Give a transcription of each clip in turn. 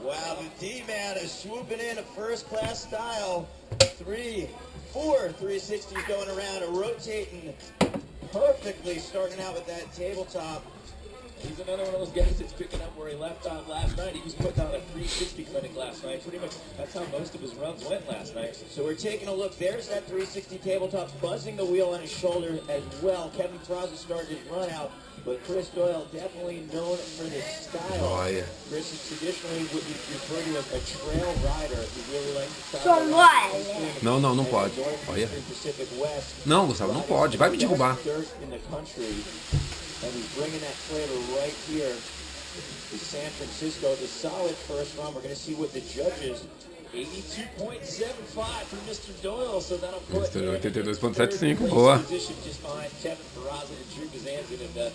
Wow, the D-man is swooping in a first-class style. 3, 4 360s going around, rotating perfectly, starting out with that tabletop. He's another one of those guys that's picking up where he left off last night. He was putting on a 360 clinic last night. Pretty much that's how most of his runs went last night. So we're taking a look. There's that 360 tabletop, buzzing the wheel on his shoulder as well. Kevin Fraza started his run out, but Chris Doyle definitely known for his style. Oh, yeah. Chris is traditionally what you refer to as a trail rider. He really likes to São Paulo. Não pode. Olha. Não, Gustavo, não pode. Vai me derrubar. And he's bringing that flavor right here to San Francisco. The solid first run. We're going to see what the judges. 82.75 for Mr. Doyle, so that'll put Mr. 82.75, boa. position just behind Kevin Peraza and Drew Gazanzin, and you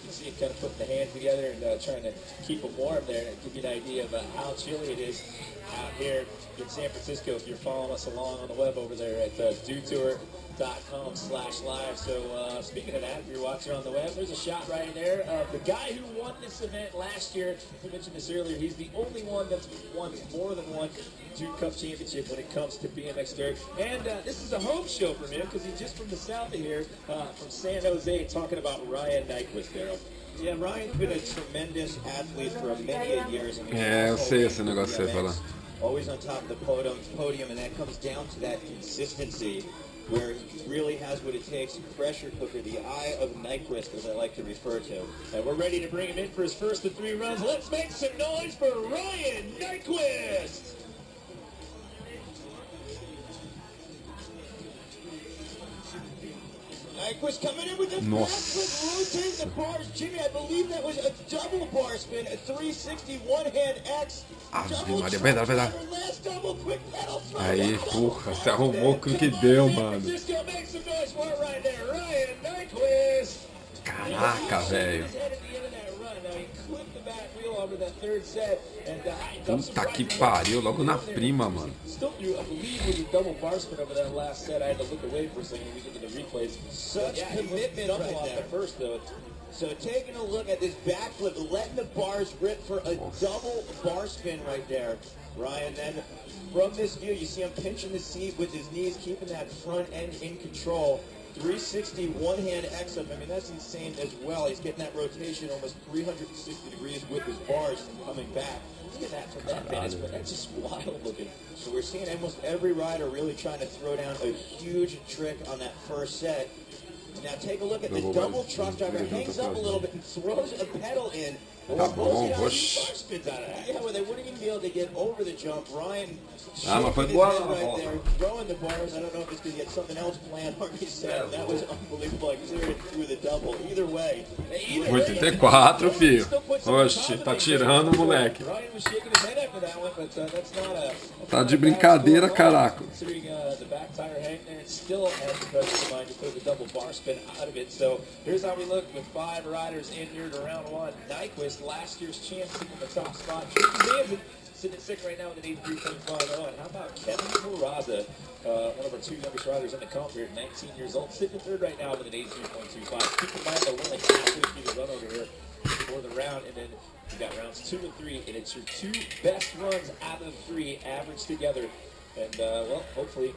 can see him kind of putting the hands together and trying to keep them warm there and give you an idea of how chilly it is out here in San Francisco. If you're following us along on the web over there at Dewtour.com/live. So speaking of that, if you're watching on the web, there's a shot right there of the guy who won this event last year. I mentioned this earlier. He's the only one that's won more than one Duke Cup championship when it comes to BMX dirt. And this is a home show for him because he's just from the south of here, from San Jose, talking about Ryan Nyquist there. Yeah, Ryan's been a tremendous athlete for many years. I mean, Eu sei esse negócio que você fala. Always on top of the podium, and that comes down to that consistency where he really has what it takes, pressure cooker, the eye of Nyquist, as I like to refer to. And we're ready to bring him in for his first of 3 runs. Let's make some noise for Ryan Nyquist! Nyquist coming in with the backflip, rotating the bars. Jimmy, I believe that was a double bar spin, a 360 one-hand X. Ave Maria, vai dar. Aí, porra, se arrumou com o que deu, mano. Caraca, velho. Puta que pariu, logo na prima, mano. Such commitment up right there. So taking a look at this backflip, letting the bars rip for a double bar spin right there. Ryan, then from this view, you see him pinching the seat with his knees, keeping that front end in control. 360 one-hand X-up. I mean, that's insane as well. He's getting that rotation almost 360 degrees with his bars and coming back. Look at that from that vantage point. That's just wild looking. So we're seeing almost every rider really trying to throw down a huge trick on that first set. Now take a look at the double truck driver. Hangs up a little bit and throws a pedal in. Tá bom, Yeah, well, they wouldn't even be able to get over the jump. Ryan mas foi shaking his boa head a right volta. there, throwing the bars. I don't know if it's because he had something else planned on his set. That was unbelievable. Like clearing through the double. Either way. 84, filho. Oxe, tá tirando o moleque. Ryan was shaking his head after that one, but that's not a... Tá de brincadeira, caraca. Considering the back tire hanging there, it still has the presence of mind to put the double bar spin out of it. So here's how we look with 5 riders in here to round 1. Nyquist, last year's champ, sitting in the top spot. Drew sitting at 6 right now with an 83.50. And how about Kevin Peraza, one of our 2 youngest riders in the comp here, 19 years old, sitting in 3rd right now with an 83.25. Keep in mind that we're like halfway through the run over here for the round, and then you got rounds 2 and 3, and it's your 2 best runs out of 3 averaged together. And well, hopefully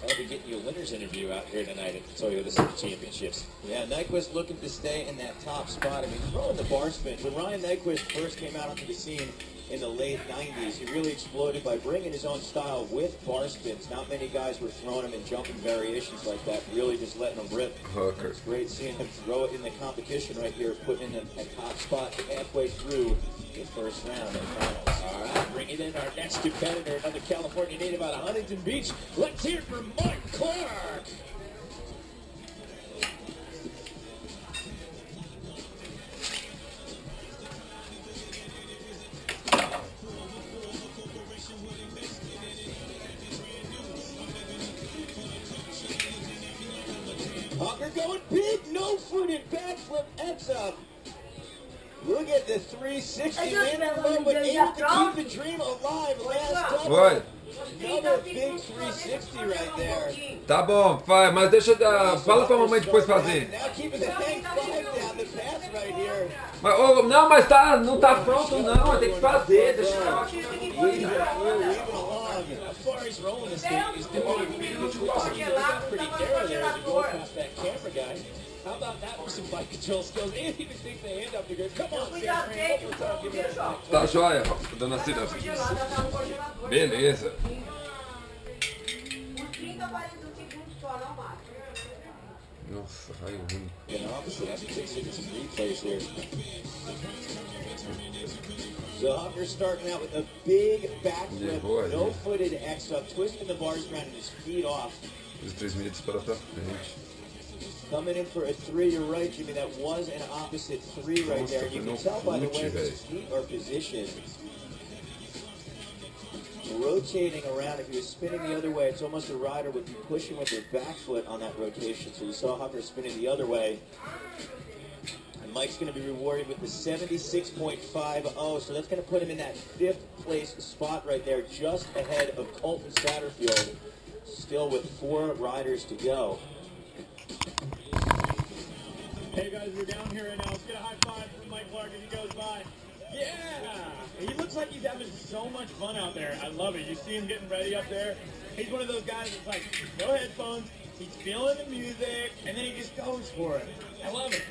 I'll be getting you a winner's interview out here tonight at the Toyota City Championships. Yeah, Nyquist looking to stay in that top spot. I mean, throwing the bar spins. When Ryan Nyquist first came out onto the scene in the late 90s, he really exploded by bringing his own style with bar spins. Not many guys were throwing him in jumping variations like that, really just letting him rip. Hooker. It's great seeing him throw it in the competition right here, putting in a top spot halfway through the first round of the finals. All right, bringing in our next competitor, another California native out of Huntington Beach. Let's hear it from Mike Clark. Hawker going big, no-footed backflip X-up. Look at the 360 man but able to keep the dream alive last double. Oi. Another big 360 right there. Tá bom, vai, mas deixa eu dar. Fala pra mamãe depois fazer. Now keeping the hang 5 down. The the pass right here. Mas, oh, não, mas tá, não tá pronto não, tem que fazer, deixa eu Moving along. As far as rolling this thing, he's doing pretty good twists. He got pretty narrow there as he goes past that camera guy. How about that for some bike control skills? And even takes the hand up to go, come on, Sam, one more time, give me that back. Tá joia, dona Cida. Beleza. Nossa, raio ruim. So Hopper's starting out with a big backflip, no-footed X-up, twisting the bars around and his feet off. Os 3 minutos para frente. Coming in for a 3, you're right, Jimmy. That was an opposite 3 right there. You can tell by the way his feet are positioned. Rotating around. If he was spinning the other way, it's almost a rider would be pushing with their back foot on that rotation. So you saw Hopper spinning the other way. And Mike's going to be rewarded with the 76.50. So that's going to put him in that 5th place spot right there, just ahead of Colton Satterfield. Still with 4 riders to go. Hey guys, we're down here right now. Let's get a high five from Mike Clark as he goes by. Yeah! He looks like he's having so much fun out there. I love it. You see him getting ready up there. He's one of those guys that's like, no headphones, he's feeling the music, and then he just goes for it. I love it.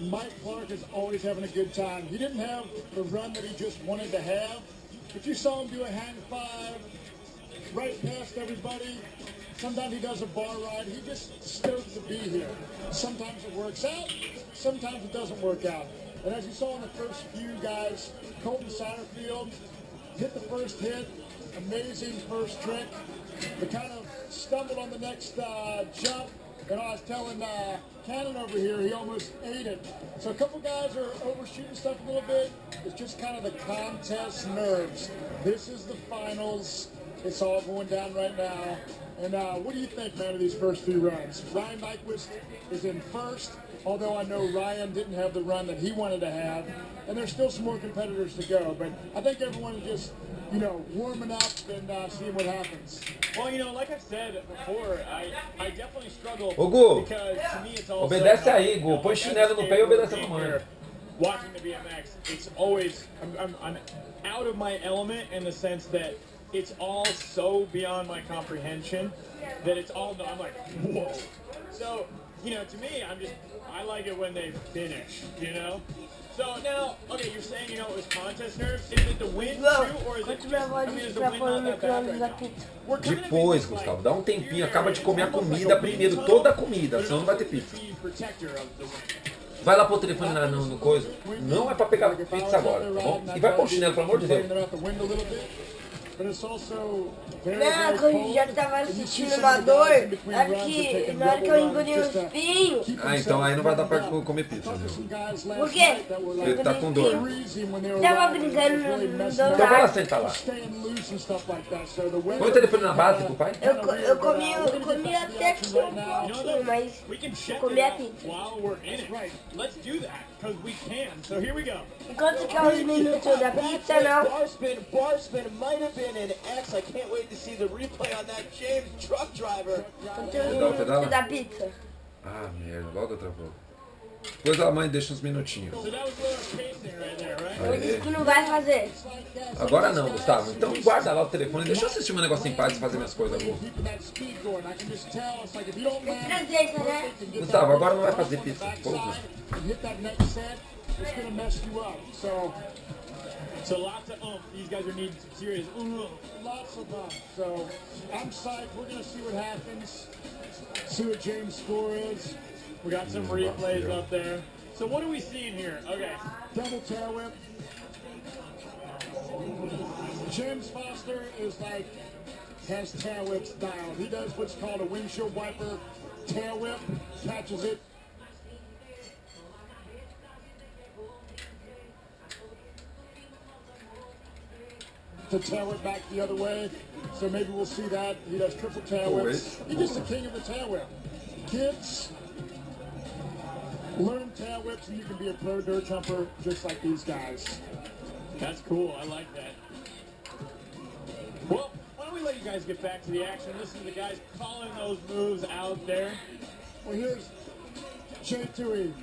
Mike Clark is always having a good time. He didn't have the run that he just wanted to have, but you saw him do a hang five right past everybody. Sometimes he does a bar ride. He just stoked to be here. Sometimes it works out. Sometimes it doesn't work out. And as you saw in the first few guys, Colton Satterfield hit the first hit. Amazing first trick. But kind of stumbled on the next jump. And I was telling Cannon over here, he almost ate it. So a couple guys are overshooting stuff a little bit. It's just kind of the contest nerves. This is the finals. It's all going down right now. And what do you think, man, of these first few runs? Ryan Nyquist is in first, although I know Ryan didn't have the run that he wanted to have. And there's still some more competitors to go. But I think everyone is just, you know, warming up and seeing what happens. Well, you know, like I said before, I definitely struggle because to me it's all obedece aí, Gu. Põe chinelo no pé e obedece a mamãe. Watching the BMX, it's always, I'm out of my element in the sense that it's all so beyond my comprehension that it's all, I'm like, whoa. So, you know, to me, I like it when they finish, you know? So now, okay, you're saying, you know, it was contest nerves. Is it the wind too, or is it just, I mean, is the wind not that bad right now? Depois, Gustavo, dá um tempinho, acaba de comer a comida primeiro, toda a comida, senão não vai ter pizza. Vai lá pôr o telefone no coisa. Não é pra pegar pizza agora, tá bom? E vai pôr o chinelo, pelo amor de Deus. Não, quando já tava assistindo uma dor, na hora que eu engoli o espinho. Ah, então aí não vai dar pra comer pizza, viu? Por quê? Ele tá com dor. Tava brincando no Então vai lá sentar lá. Põe o telefone na base pro pai. Eu comi até que um pouquinho, mas eu comi a pizza. Enquanto que é os minutos da pizza, não. Bar spin might have been an X. I can't wait to see the replay on that James truck driver. Minutos da pizza. Ah, merda, logo travou. Depois a mãe deixa uns minutinhos. Eu disse que não vai fazer. Agora não, Gustavo. Então guarda lá o telefone. Deixa eu assistir meu negócio em paz e fazer minhas coisas boas. Presença, né? Gustavo, agora não vai fazer pizza. Porra. So lots of these guys are needing some serious Lots of So I'm psyched. We're going to see what happens. See what James' score is. We got some replays up there. So what are we seeing here? Okay. Double tail whip. James Foster is like, has tail whips dialed. He does what's called a windshield wiper tail whip, catches it. To tail it back the other way, so maybe we'll see that. He does triple tail whips. He's just the king of the tail whip. Kids, learn tail whips and you can be a pro dirt jumper just like these guys. That's cool, I like that. Well, why don't we let you guys get back to the action, listen to the guys calling those moves out there. Well, here's J2E.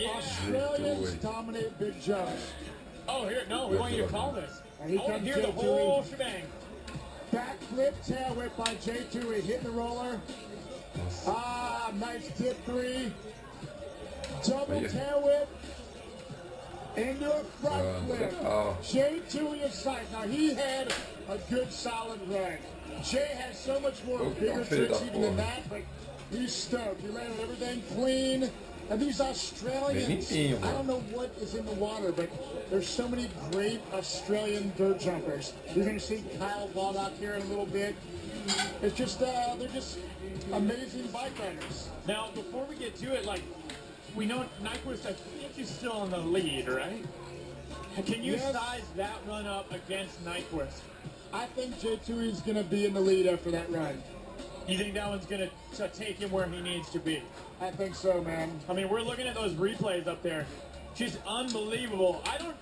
Australians dominate big jumps. Oh, here, no, we want you to call this. And he I want comes to hear the whole shebang. Backflip tail whip by J2. He hit the roller. Ah, nice tip 3. Double tail whip. Into a front flip. J2 in sight. Now he had a good solid run. Jay has so much more bigger tricks even than that, but he's stoked. He landed everything clean. And these Australians, I don't know what is in the water, but there's so many great Australian dirt jumpers. You're going to see Kyle Baldock here in a little bit. It's just, they're just amazing bike riders. Now, before we get to it, like, we know Nyquist, I think, is still in the lead, right? Can you size that run up against Nyquist? I think J2 is going to be in the lead after that run. You think that one's going to take him where he needs to be? I think so, man. I mean, we're looking at those replays up there. Just unbelievable.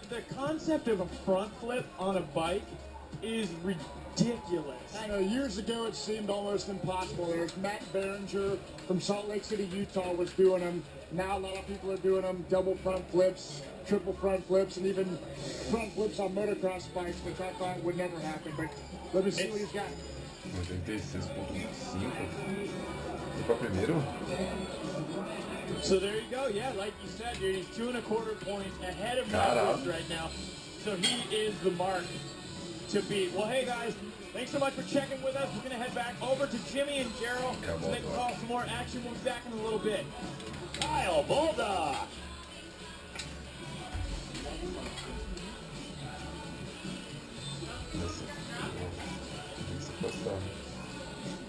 The concept of a front flip on a bike is ridiculous. I know, years ago it seemed almost impossible. There's Matt Behringer from Salt Lake City, Utah was doing them. Now a lot of people are doing them, double front flips, triple front flips, and even front flips on motocross bikes, which I thought would never happen. But let me see what he's got. 96.5. E para primeiro. So there you go. Yeah, like you said, dude, he's 2.25 points ahead of Nyquist right now. So he is the mark to beat. Well, hey guys, thanks so much for checking with us. We're going to head back over to Jimmy and Gerald so they can call some more action. We'll be back in a little bit. Kyle Baldock.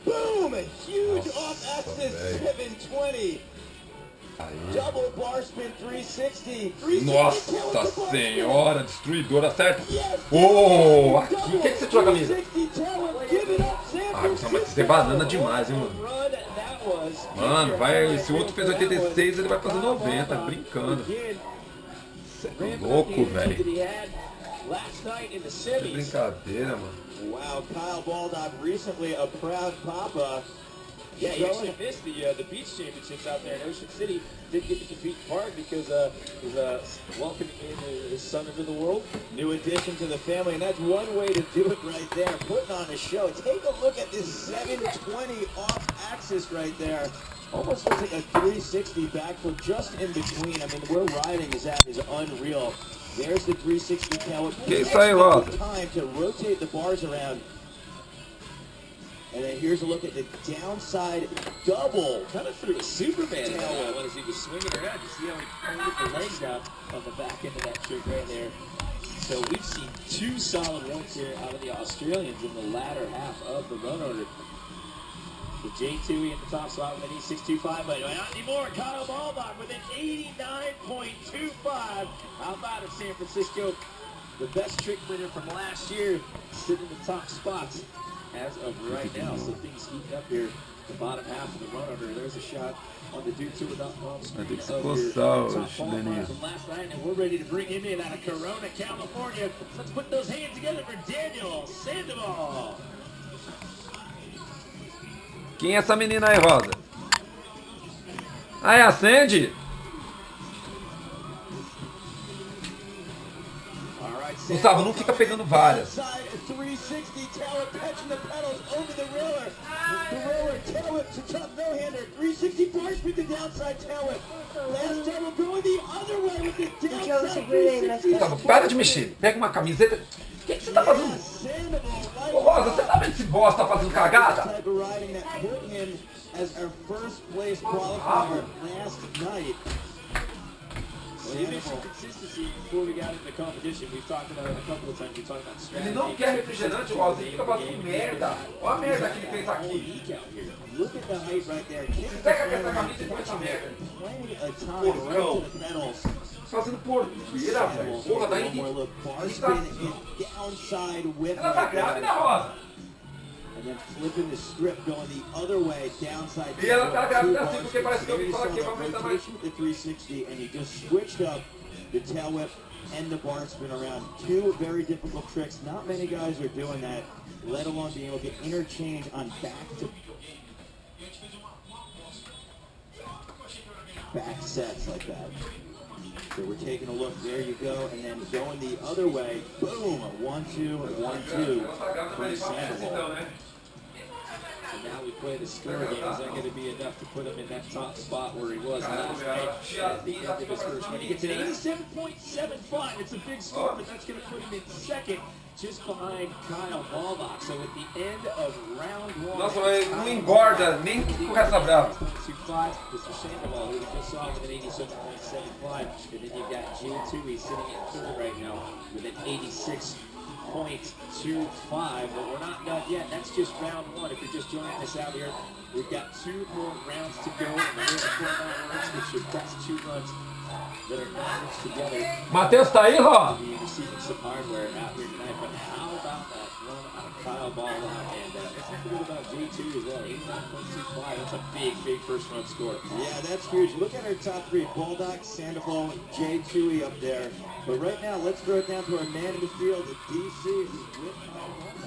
Boom! A huge off-axis 720. Double bar spin 360. Nossa senhora, destruidora, certo? Oh, aqui, o que você tirou a camisa? Ah, mas é banana demais, hein, mano? Mano, vai, esse outro fez 86, ele vai fazer 90, brincando. Você é louco, velho. Que brincadeira, mano. Wow, Kyle Baldock, recently a proud papa. Yeah, he actually missed the beach championships out there in Ocean City. Didn't get to compete hard because he's welcoming in his son into the world. New addition to the family, and that's one way to do it right there. Putting on a show. Take a look at this 720 off-axis right there. Almost looks like a 360 backflip just in between. I mean, where riding is at is unreal. There's the 360 tail. Time to rotate the bars around. And then here's a look at the downside double. Kind of threw a Superman in that one as he was swinging around. You see how he pulled the legs out on the back end of that trick right there. So we've seen 2 solid runs here out of the Australians in the latter half of the run order. The J2 in the top spot with an E625, but not anymore. Kyle Baldock with an 89.25. How about it, San Francisco? The best trick winner from last year, sitting in the top spots as of right now. So things heat up here. The bottom half of the run order. There's a shot on the Dewtour.com screen of your top qualifier from last night, and we're ready to bring him in out of Corona, California. Let's put those hands together for Daniel Sandoval. Quem é essa menina aí, Rosa? Ah, é a Sandy? Gustavo, não fica pegando várias. Gustavo, para de mexer. Pega uma camiseta. O que você tá fazendo? Ô, Rosa, você tá vendo esse bosta fazendo cagada? Ele não quer refrigerante, Rosa. Ele fica fazendo merda. Olha a merda que ele fez aqui. Pega essa camisa e põe essa merda. Porcão. Fazendo porqueira, velho. Porra, daí. Ela tá grávida, Rosa. And then flipping the strip, going the other way, downside. E ela tá grávida assim, porque parece que eu falo que vai aumentar mais. The 360, and he just switched up the tail whip and the bar spin around. 2 very difficult tricks. Not many guys are doing that, let alone being able to interchange on back sets like that. So we're taking a look. There you go. And then going the other way. Boom. 1-2, 1-2 from Sandoval. So now we play the score game. Is that going to be enough to put him in that top spot where he was last night at the end of his first run? He gets an 87.75. It's a big score, but that's going to put him in second, just behind Kyle Baldock. So at the end of round one... Nossa, mas não engorda nem com essa brava. Mr. Sandoval, who we just saw with an 87.75. And then you've got J2, he's sitting at third right now with an 86.25. But we're not done yet. That's just round one. If you're just joining us out here, we've got 2 more rounds to go. And we're the 4 rounds, which should best 2 runs that are averaged together. Matheus tá aí, Ró? Be receiving some hardware out here tonight. But how about that run out of Kyle Baldock? And let's not forget about J2 as well. 89.25. That's a big first run score. Yeah, that's huge. Look at our top 3. Baldock, Sandoval, J2 up there. But right now, let's throw it down to our man in the field at DC, who's with Kyle Baldock.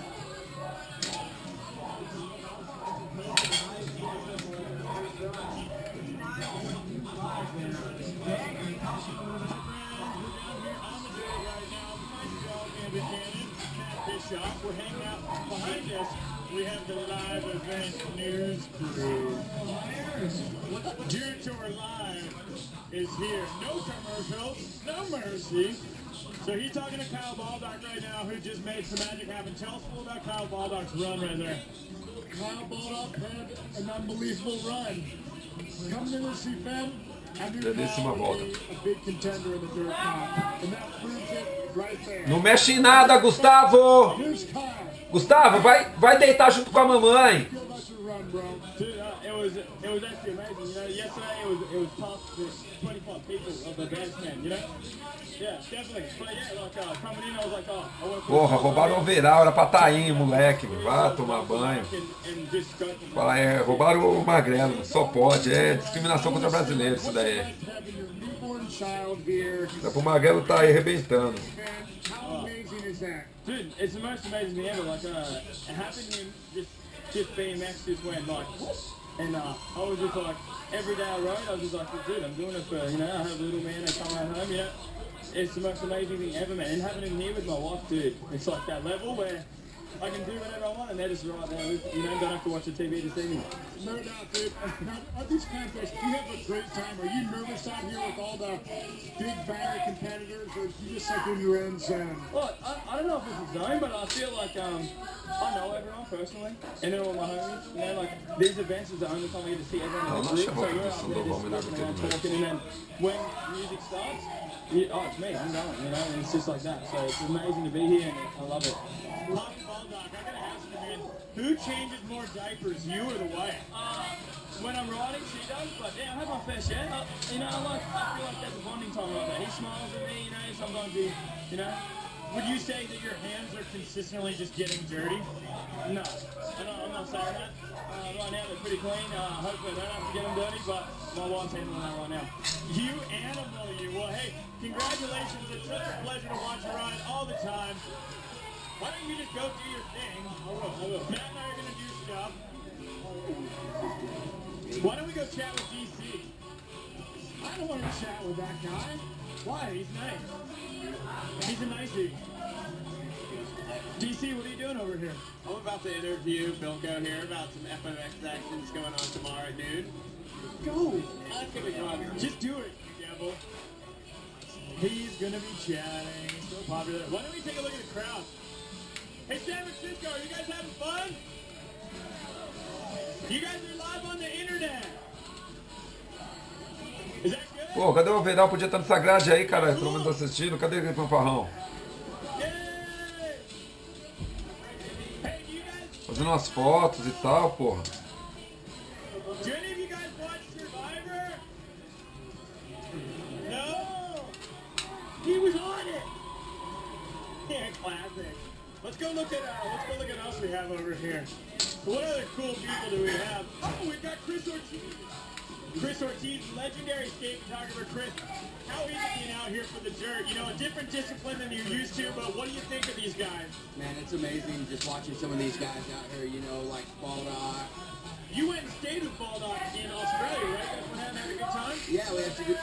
We're hanging out behind us. We have the live event news crew. Dewtour Live is here. No commercials, no mercy. So he's talking to Kyle Baldock right now, who just made some magic happen. Tell us all about Kyle Baldock's run right there. Kyle Baldock had an unbelievable run. Coming in this event, I knew Kyle would be a big contender in the dirt comp. And that proves it right there. Não mexe em nada, Gustavo! Here's Kyle. Gustavo, vai deitar junto com a mamãe. Dude, it was actually amazing. You know, yesterday it was tough for 24 people of the batsmen, you know? Yeah, definitely. But yeah, like coming in, I was like, oh, I want to. Porra, roubaram o overall, era pra tá aí, moleque. Vá tomar banho. Fala, roubaram o magrelo, só pode. É discriminação contra brasileiro isso daí. Dá pro magrelo tá aí arrebentando. Dude, it's the most amazing thing ever. Like, it happened in just BMX just went like, and I was just like, every day I rode, I was just like, dude, I'm doing it for, you know, I have a little man, I come right home, you know. It's the most amazing thing ever, man. And having him here with my wife, dude, it's like that level where I can do whatever I want, and they're just right there with, you know, don't have to watch the TV to see me. No doubt, dude. Now, at these contests, do you have a great time? Are you nervous out here with all the big banger competitors, or you just like in your own zone? Well, I don't know if it's a zone, but I feel like I know everyone personally, and they're all my homies. You know, like these events is the only time I get to see everyone in the group. So you're out there just walking around talking, and then when music starts, it's me, I'm going, you know, and it's just like that. So it's amazing to be here, and I love it. Baldock, I gotta ask you, man, who changes more diapers, you or the wife? When I'm riding, she does, but yeah, I have my fair share. You know, I feel like that's a bonding time right there. He smiles at me, you know, sometimes he, you know. Would you say that your hands are consistently just getting dirty? No, I'm not saying that. Right now they're pretty clean. Hopefully I don't have to get them dirty, but my wife's handling that right now. You animal, you. Well, hey, congratulations. It's such a pleasure to watch you ride all the time. Why don't you just go do your thing? I will. Matt and I are going to do stuff. Why don't we go chat with DC? I don't want to chat with that guy. Why? He's nice. He's a nicey. DC, what are you doing over here? I'm about to interview Bilko here about some FMX actions going on tomorrow at noon. Go. That's going to be fun. Just do it, you devil. He's going to be chatting. So popular. Why don't we take a look at the crowd? Hey, San Francisco, are you guys having fun? You guys are live on the internet. Is that good? Pô, cadê o overall? Podia estar nessa grade aí, cara. Todo mundo tá assistindo. Cadê aquele fanfarrão? Fazendo umas fotos e tal, porra. Do any of you guys watch Survivor? No. He was on it. Yeah, classic. Let's go look at what else we have over here. What other cool people do we have? Oh, we've got Chris Ortiz. Chris Ortiz, legendary skate photographer. Chris, how is it being out here for the dirt? You know, a different discipline than you're used to, but what do you think of these guys? Man, it's amazing just watching some of these guys out here, you know, like Baldock. You went and stayed with Baldock in Australia, right? That's what happened, had a good time? Yeah, we had to do...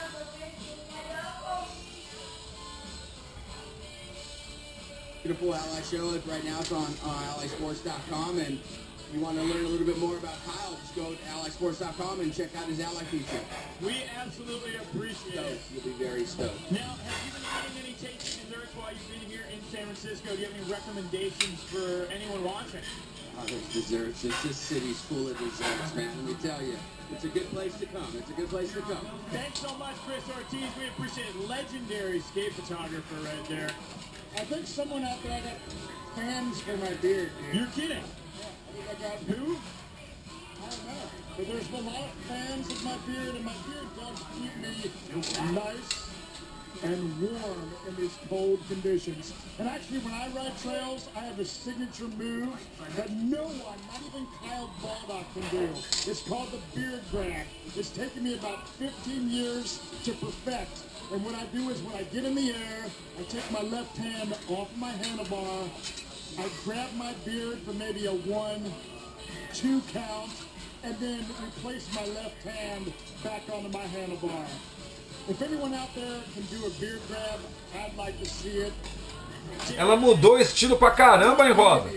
Beautiful Ally show. Right now it's on allysports.com, and if you want to learn a little bit more about Kyle, just go to allysports.com and check out his Ally feature. We absolutely appreciate it. You'll be very stoked. Now, have you been eating any tasty desserts while you've been here in San Francisco? Do you have any recommendations for anyone watching? Oh, there's desserts. This city's full of desserts, man. Let me tell you. It's a good place to come. It's a good place to come. Thanks so much, Chris Ortiz. We appreciate it. Legendary skate photographer right there. I think someone out there got fans for my beard, dude. You're kidding. I got who? I don't know. But there's a lot of fans of my beard, and my beard does keep me nice and warm in these cold conditions. And actually, when I ride trails, I have a signature move that no one, not even Kyle Baldock, can do. It's called the beard grab. It's taken me about 15 years to perfect. And what I do is when I get in the air, I take my left hand off my handlebar, I grab my beard for maybe a 1-2 count, and then replace my left hand back onto my handlebar. If anyone out there can do a beard grab, I'd like to see it. Ela mudou o estilo pra caramba, hein, Rosa?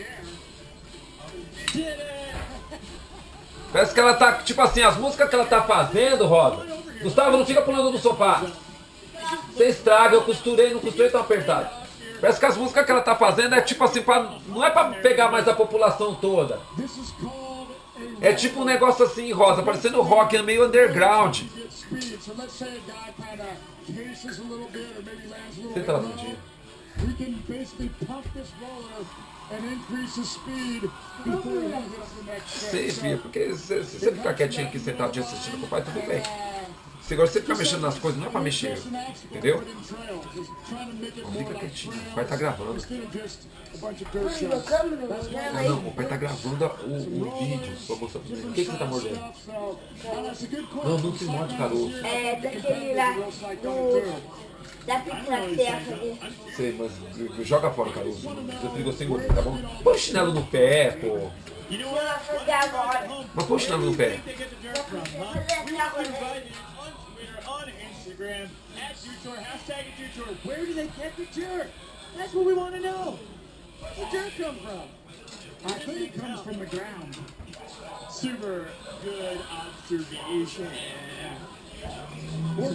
Parece que ela tá, tipo assim, as músicas que ela tá fazendo, Rosa. Gustavo, não fica pulando no sofá. Você estraga, eu costurei, não costurei tão apertado. Parece que as músicas que ela tá fazendo é tipo assim, não é pra pegar mais a população toda. É tipo um negócio assim, Rosa, parecendo rock meio underground. Você tá sentindo? Sei, filha, porque se você ficar quietinho aqui sentado de assistindo com o pai, tudo bem. Se agora você ficar mexendo nas coisas, não é pra mexer, entendeu? Não, fica quietinho, o pai tá gravando. Não, o pai tá gravando o vídeo pra mostrar pra você. O que você tá mordendo? Não, não se morde caroço. É daquele lá da pizza certa ali. Sei, mas joga fora o caroço. Você pegou sem gordura, tá bom? Põe o chinelo no pé, pô. Vou lá fazer agora. Mas põe o chinelo no pé. Vou fazer aqui agora. On Instagram at Dewtour, hashtag Dewtour. Where do they get the dirt? That's what we want to know. Where's the dirt come from? I think it comes from the ground. Super good observation. Or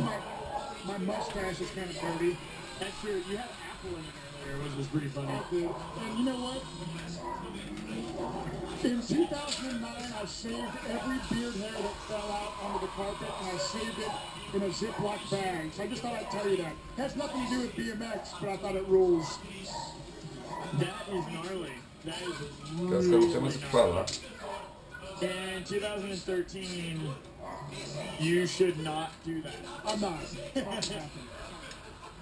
my mustache is kind of dirty. That's true. You had apple in it earlier, which was pretty funny. And you know what? In 2009, I saved every beard hair that fell out onto the carpet, and I saved it in a Ziploc bag. So I just thought I'd tell you that. It has nothing to do with BMX, but I thought it rules. That is gnarly. That is Acho que eu não sei mais o que falar. In 2013, you should not do that. I'm not.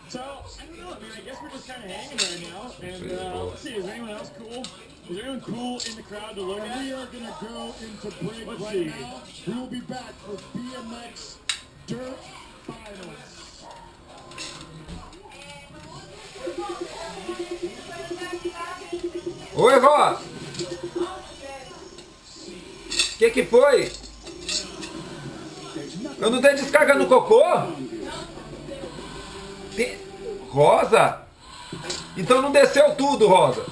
So, I don't know. I mean, I guess we're just kind of hanging right now. And let's see, is anyone else cool? Is there anyone cool in the crowd to look at? We are going to go into break Let's right see. now. We will be back for BMX Dirt Finals. Oi, Ró! Que foi? Eu não dei descarga no cocô? Rosa? Então não desceu tudo, Rosa.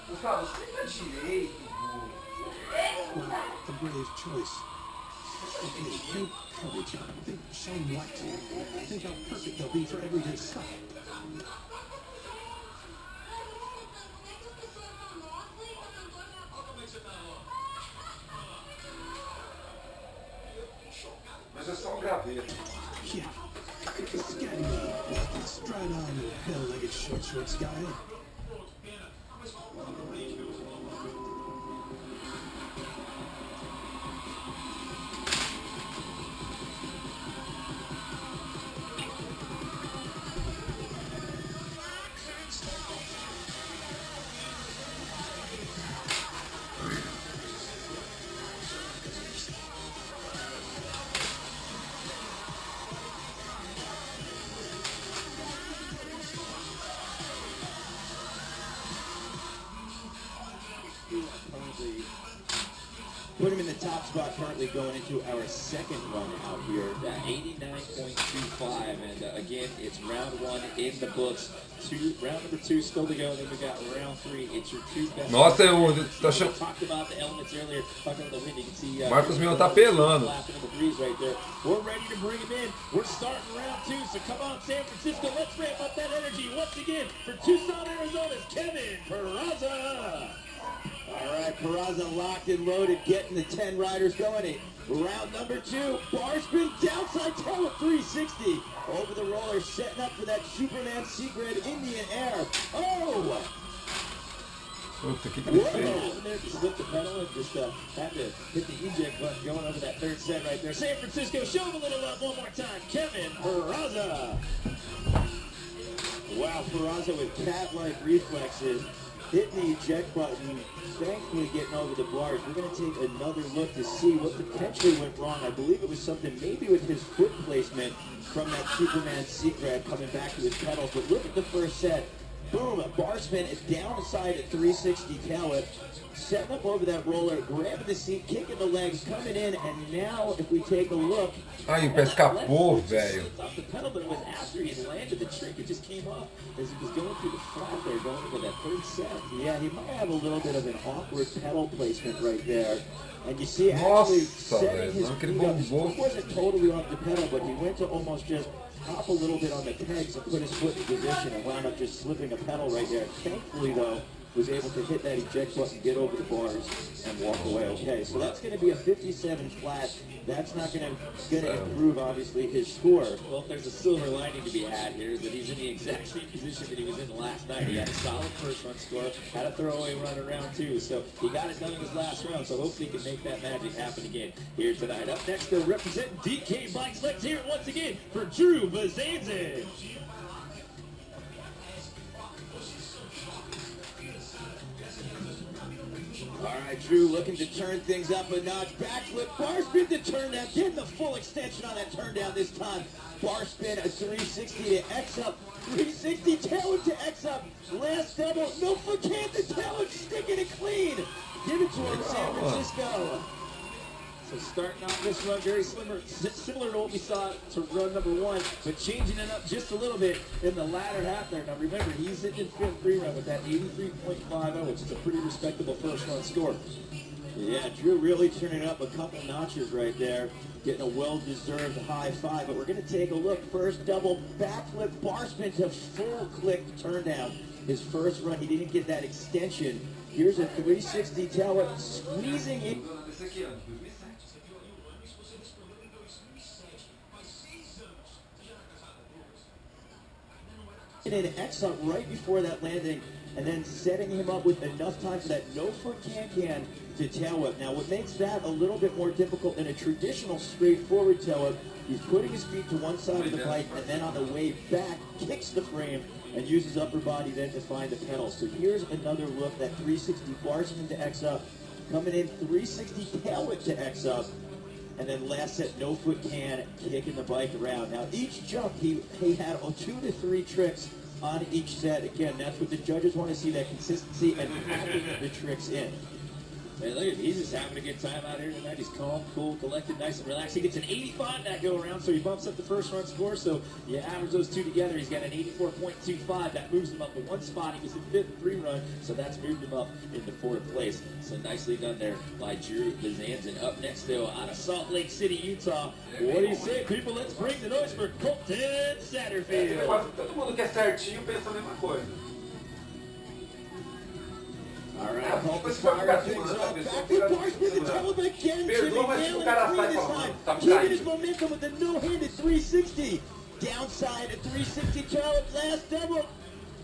Gustavo, senta direito, The brave choice. Okay, think courage. Think shine light. Think how perfect they'll be for everyday stuff. Mas é só um graveto. Yeah. Scatty. Stride on, you hell-legged shorts guy. Put him in the top spot currently going into our second run out here. At 89.25, and again, it's round 1 in the books. Round number 2 still to go, and then we got round 3. It's your 2 best. Nossa, eu tô We achando. talked about the elements earlier. Talking about the wind, you can see. Marcos Mion tá pelando. Flapping in the breeze right there. We're ready to bring him in. We're starting round 2, so come on, San Francisco. Let's ramp up that energy once again for Tucson, Arizona's Kevin Peraza. All right, Peraza locked and loaded, getting the 10 riders going. Round number 2, bar spin, downside tail at 360. Over the roller, setting up for that Superman Secret Indian air. Oh! Puta, que ele fez? There to slip the pedal and just had to hit the eject button going over that third set right there. San Francisco, show him a little love one more time. Kevin Peraza. Wow, Peraza with cat-like reflexes, hitting the eject button, thankfully getting over the bars. We're going to take another look to see what potentially went wrong. I believe it was something maybe with his foot placement from that Superman Secret coming back to his pedals. But look at the first set. Boom, a bar spin, it's downside at 360 tail whip, setting up over that roller, grabbing the seat, kicking the legs, coming in, and now if we take a look. Ai, o pé escapou, velho. Off the pedal, but it was after he had landed the trick. It just came up as he was going through the flat there, going into that third set. Yeah, he might have a little bit of an awkward pedal placement right there. And you see actually setting his feet up. His foot wasn't totally off the pedal, but he went to almost just hop a little bit on the pegs and put his foot in position and wound up just slipping a pedal right there. Thankfully, though, was able to hit that eject button, get over the bars, and walk away okay. So that's going to be a 57 flat. That's not going to improve, obviously, his score. Well, if there's a silver lining to be had here, is that he's in the exact same position that he was in last night. He had a solid first run score, had a throwaway run in round 2, so he got it done in his last round, so hopefully he can make that magic happen again here tonight. Up next, to represent DK Bikes. Let's hear it once again for Drew Bazanzin. All right, Drew looking to turn things up a notch. Backflip, bar spin to turn down. Getting the full extension on that turn down this time. Bar spin, a 360 to X up. 360, tail whip to X up. Last double, no foot can to tail whip, sticking it clean. Give it to him, San Francisco. So starting out this run very similar to what we saw to run number 1, but changing it up just a little bit in the latter half there. Now remember, he's in fifth free run with that 83.50, which is a pretty respectable first run score. Yeah, Drew really turning up a couple notches right there, getting a well-deserved high five. But we're going to take a look. First double backflip bar spin to full click turn down. His first run, he didn't get that extension. Here's a 360 tail whip, squeezing in. And an X up right before that landing, and then setting him up with enough time for that no foot can to tail whip. Now, what makes that a little bit more difficult than a traditional straightforward tail whip, he's putting his feet to one side of the bike, and then on the way back, kicks the frame and uses upper body then to find the pedals. So here's another look, that 360 bar spin to X up, coming in 360 tail whip to X up. And then last set, no foot can, kicking the bike around. Now each jump, he had 2 to 3 tricks on each set. Again, that's what the judges want to see, that consistency and packing the tricks in. Man, look at him. He's just having a good time out here tonight. He's calm, cool, collected, nice and relaxed. He gets an 85 that go around, so he bumps up the first run score. So you average those two together, he's got an 84.25. That moves him up to one spot. He was in fifth free run, so that's moved him up into fourth place. So nicely done there by Drew Bazanzin. Up next, though, out of Salt Lake City, Utah. What do you say, people? Let's bring the noise for Colton Satterfield. Todo mundo quer certinho pensa a mesma coisa. All right, Colton firing things up. Back with bars with the tail again. Jimmy nailing it this time. Keeping his momentum with the no-handed 360. Downside at 360 tail last double.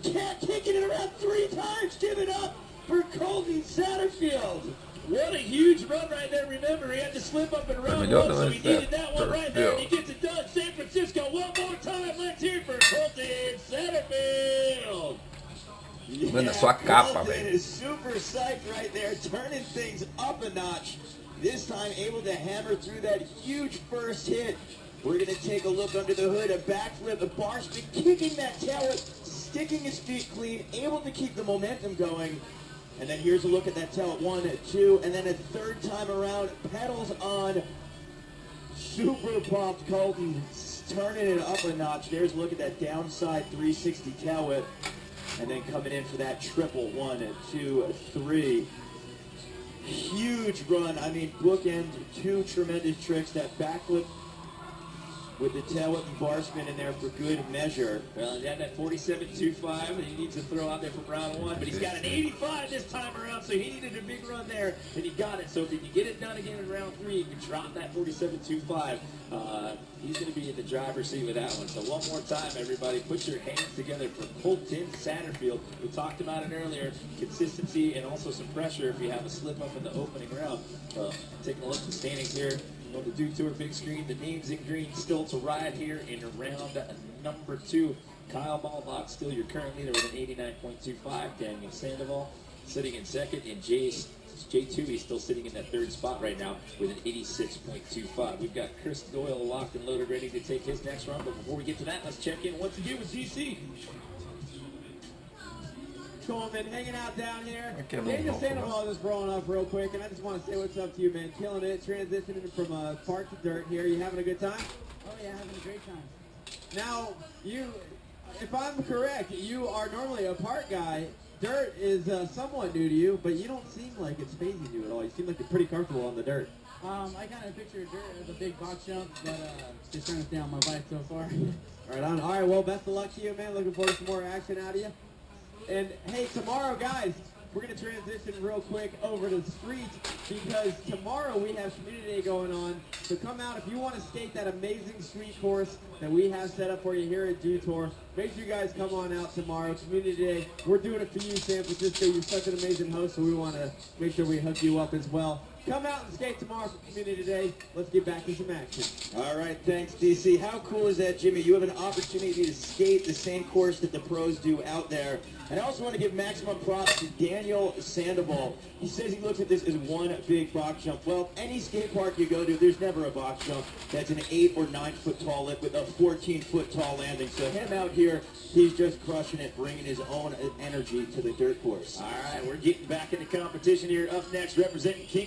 Kicking it around 3 times. Give it up for Colton Satterfield. What a huge run right there. Remember, he had to slip up and round one, so he needed that one right there. And he gets it done. San Francisco, one more time. Let's hear for Colton Satterfield. Mano, sua capa, velho. Is super psyched right there, turning things up a notch. This time able to hammer through that huge first hit. We're going to take a look under the hood, a backflip, a bar spin, kicking that tail, sticking his feet clean, able to keep the momentum going. And then here's a look at that tail at 1, 2, and then a third time around, pedals on. Super pumped. Colton turning it up a notch. There's a look at that downside 360 tail whip. And then coming in for that triple 1, 2, 3. Huge run. I mean, bookend, 2 tremendous tricks. That backflip with the tail whip and bar spin in there for good measure. Well, he had that 47.25 that he needs to throw out there from round 1, but he's got an 85 this time around, so he needed a big run there, and he got it. So if he can get it done again in round 3, he can drop that 47.25. He's going to be in the driver's seat with that one. So one more time, everybody, put your hands together for Colton Satterfield. We talked about it earlier, consistency and also some pressure if you have a slip up in the opening round. Taking a look at the standings here on the Dewtour big screen. The names in green still to ride here in round number 2. Kyle Malbach still your current leader with an 89.25. Daniel Sandoval sitting in second, and J2, he's still sitting in that 3rd spot right now with an 86.25. We've got Chris Doyle locked and loaded, ready to take his next run. But before we get to that, let's check in once again with DC. Coleman hanging out down here. Daniel Sandoval just rolling up real quick, and I just want to say what's up to you, man. Killing it, transitioning from park to dirt here. You having a good time? Oh yeah, having a great time. Now, if I'm correct, you are normally a park guy. Dirt is somewhat new to you, but you don't seem like it's phasing you at all. You seem like you're pretty comfortable on the dirt. I kind of picture dirt as a big box jump, but just trying to stay on my bike so far. Right on. All right, well, best of luck to you, man. Looking forward to some more action out of you. And, hey, tomorrow, guys, we're going to transition real quick over to the streets because tomorrow we have Community Day going on. So come out if you want to skate that amazing street course that we have set up for you here at Dewtour. Make sure you guys come on out tomorrow. Community Day, we're doing it for you, San Francisco. You're such an amazing host, so we want to make sure we hook you up as well. Come out and skate tomorrow for Community Day. Let's get back to some action. All right, thanks, DC. How cool is that, Jimmy? You have an opportunity to skate the same course that the pros do out there. And I also want to give maximum props to Daniel Sandoval. He says he looks at this as one big box jump. Well, any skate park you go to, there's never a box jump that's an 8 or 9 foot tall lip with a 14-foot tall landing. So him out here, he's just crushing it, bringing his own energy to the dirt course. All right, we're getting back into competition here. Up next, representing King